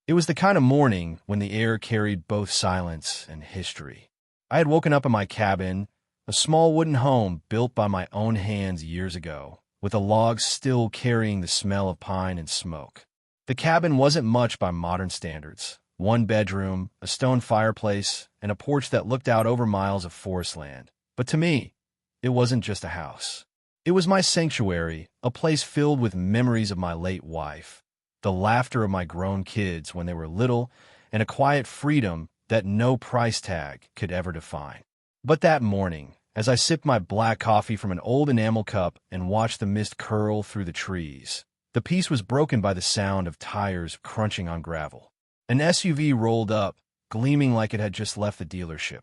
It was the kind of morning when the air carried both silence and history. I had woken up in my cabin, a small wooden home built by my own hands years ago, with the logs still carrying the smell of pine and smoke. The cabin wasn't much by modern standards. One bedroom, a stone fireplace, and a porch that looked out over miles of forest land. But to me, it wasn't just a house. It was my sanctuary, a place filled with memories of my late wife, the laughter of my grown kids when they were little, and a quiet freedom that no price tag could ever define. But that morning, as I sipped my black coffee from an old enamel cup and watched the mist curl through the trees, the peace was broken by the sound of tires crunching on gravel. An SUV rolled up, gleaming like it had just left the dealership.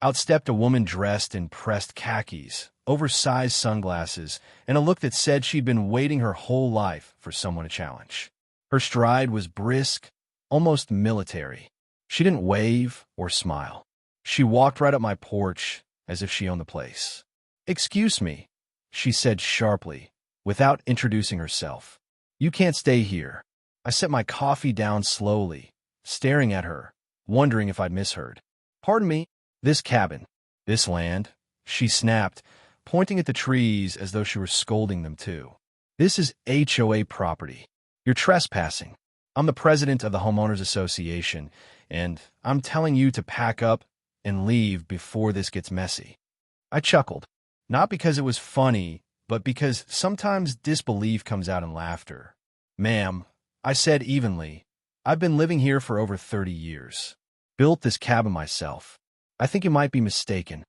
Out stepped a woman dressed in pressed khakis, oversized sunglasses, and a look that said she'd been waiting her whole life for someone to challenge. Her stride was brisk, almost military. She didn't wave or smile. She walked right up my porch as if she owned the place. "Excuse me," she said sharply, without introducing herself. "You can't stay here." I set my coffee down slowly, staring at her, wondering if I'd misheard. "Pardon me, this cabin, this land," she snapped, pointing at the trees as though she were scolding them too. "This is HOA property. You're trespassing. I'm the president of the Homeowners Association, and I'm telling you to pack up and leave before this gets messy." I chuckled, not because it was funny, but because sometimes disbelief comes out in laughter. "Ma'am," I said evenly, "I've been living here for over 30 years. Built this cabin myself. I think you might be mistaken."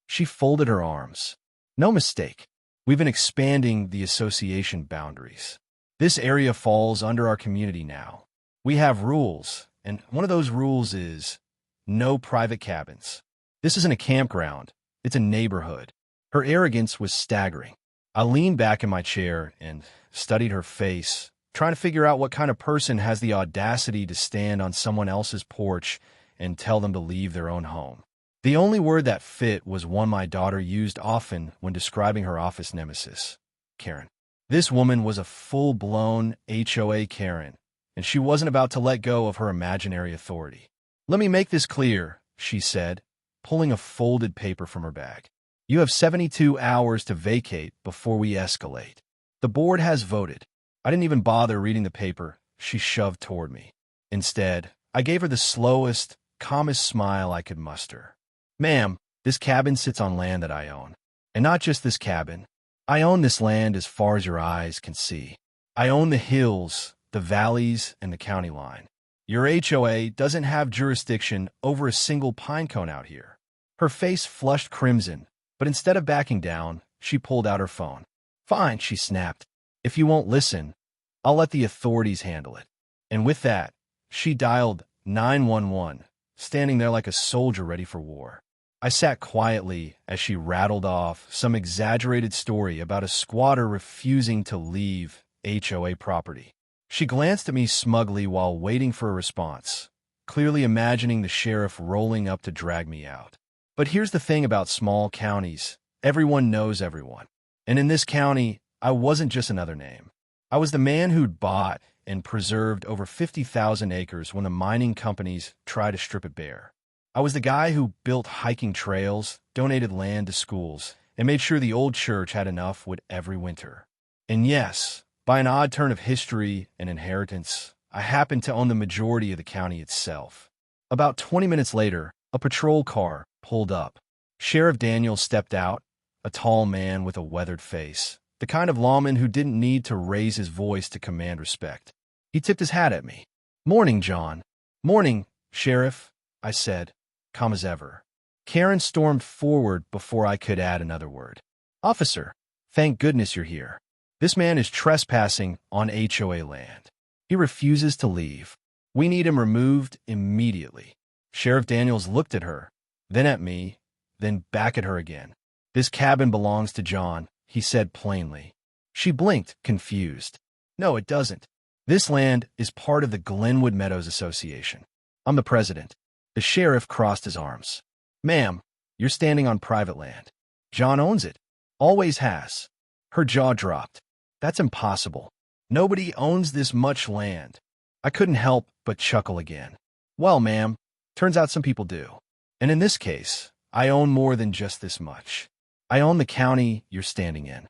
She folded her arms. "No mistake. We've been expanding the association boundaries. This area falls under our community now. We have rules, and one of those rules is no private cabins. This isn't a campground. It's a neighborhood." Her arrogance was staggering. I leaned back in my chair and studied her face, trying to figure out what kind of person has the audacity to stand on someone else's porch and tell them to leave their own home. The only word that fit was one my daughter used often when describing her office nemesis, Karen. This woman was a full-blown HOA Karen, and she wasn't about to let go of her imaginary authority. "Let me make this clear," she said, pulling a folded paper from her bag. "You have 72 hours to vacate before we escalate. The board has voted." I didn't even bother reading the paper she shoved toward me. Instead, I gave her the slowest, calmest smile I could muster. "Ma'am, this cabin sits on land that I own. And not just this cabin. I own this land as far as your eyes can see. I own the hills, the valleys, and the county line. Your HOA doesn't have jurisdiction over a single pine cone out here." Her face flushed crimson, but instead of backing down, she pulled out her phone. "Fine," she snapped. "If you won't listen, I'll let the authorities handle it." And with that, she dialed 911, standing there like a soldier ready for war. I sat quietly as she rattled off some exaggerated story about a squatter refusing to leave HOA property. She glanced at me smugly while waiting for a response, clearly imagining the sheriff rolling up to drag me out. But here's the thing about small counties. Everyone knows everyone. And in this county, I wasn't just another name. I was the man who'd bought and preserved over 50,000 acres when the mining companies tried to strip it bare. I was the guy who built hiking trails, donated land to schools, and made sure the old church had enough wood every winter. And yes, by an odd turn of history and inheritance, I happened to own the majority of the county itself. About 20 minutes later, a patrol car pulled up. Sheriff Daniels stepped out, a tall man with a weathered face, the kind of lawman who didn't need to raise his voice to command respect. He tipped his hat at me. "Morning, John." "Morning, Sheriff," I said, calm as ever. Karen stormed forward before I could add another word. "Officer, thank goodness you're here. This man is trespassing on HOA land. He refuses to leave. We need him removed immediately." Sheriff Daniels looked at her, then at me, then back at her again. "This cabin belongs to John," he said plainly. She blinked, confused. "No, it doesn't. This land is part of the Glenwood Meadows Association. I'm the president." The sheriff crossed his arms. "Ma'am, you're standing on private land. John owns it. Always has." Her jaw dropped. "That's impossible. Nobody owns this much land." I couldn't help but chuckle again. Well, ma'am, turns out some people do. And in this case, I own more than just this much. I own the county you're standing in.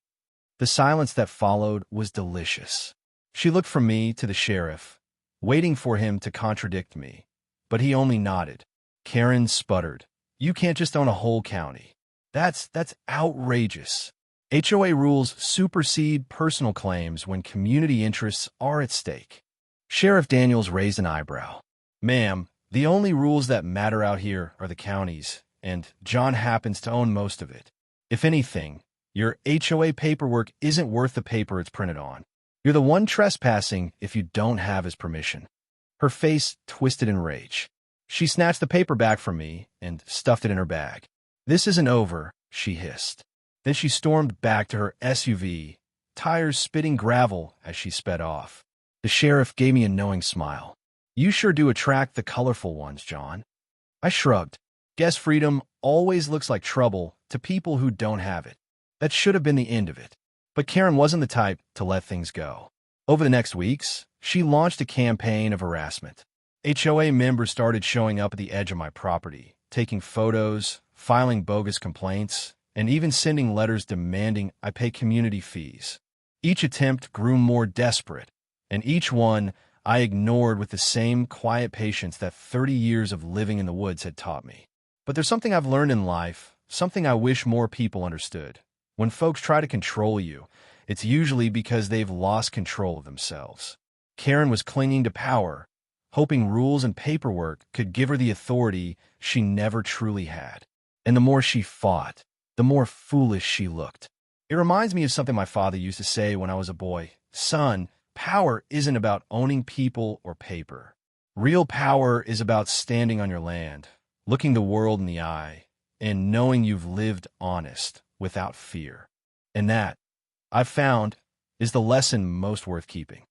The silence that followed was delicious. She looked from me to the sheriff, waiting for him to contradict me, but he only nodded. Karen sputtered. You can't just own a whole county. That's outrageous. HOA rules supersede personal claims when community interests are at stake. Sheriff Daniels raised an eyebrow. Ma'am, the only rules that matter out here are the county's, and John happens to own most of it. If anything, your HOA paperwork isn't worth the paper it's printed on. You're the one trespassing if you don't have his permission. Her face twisted in rage. She snatched the paper back from me and stuffed it in her bag. This isn't over, she hissed. Then she stormed back to her SUV, tires spitting gravel as she sped off. The sheriff gave me a knowing smile. You sure do attract the colorful ones, John. I shrugged. Guess freedom always looks like trouble to people who don't have it. That should have been the end of it. But Karen wasn't the type to let things go. Over the next weeks, she launched a campaign of harassment. HOA members started showing up at the edge of my property, taking photos, filing bogus complaints, and even sending letters demanding I pay community fees. Each attempt grew more desperate, and each one I ignored with the same quiet patience that 30 years of living in the woods had taught me. But there's something I've learned in life, something I wish more people understood. When folks try to control you, it's usually because they've lost control of themselves. Karen was clinging to power, hoping rules and paperwork could give her the authority she never truly had. And the more she fought, the more foolish she looked. It reminds me of something my father used to say when I was a boy. Son, power isn't about owning people or paper. Real power is about standing on your land, looking the world in the eye, and knowing you've lived honest, without fear. And that, I've found, is the lesson most worth keeping.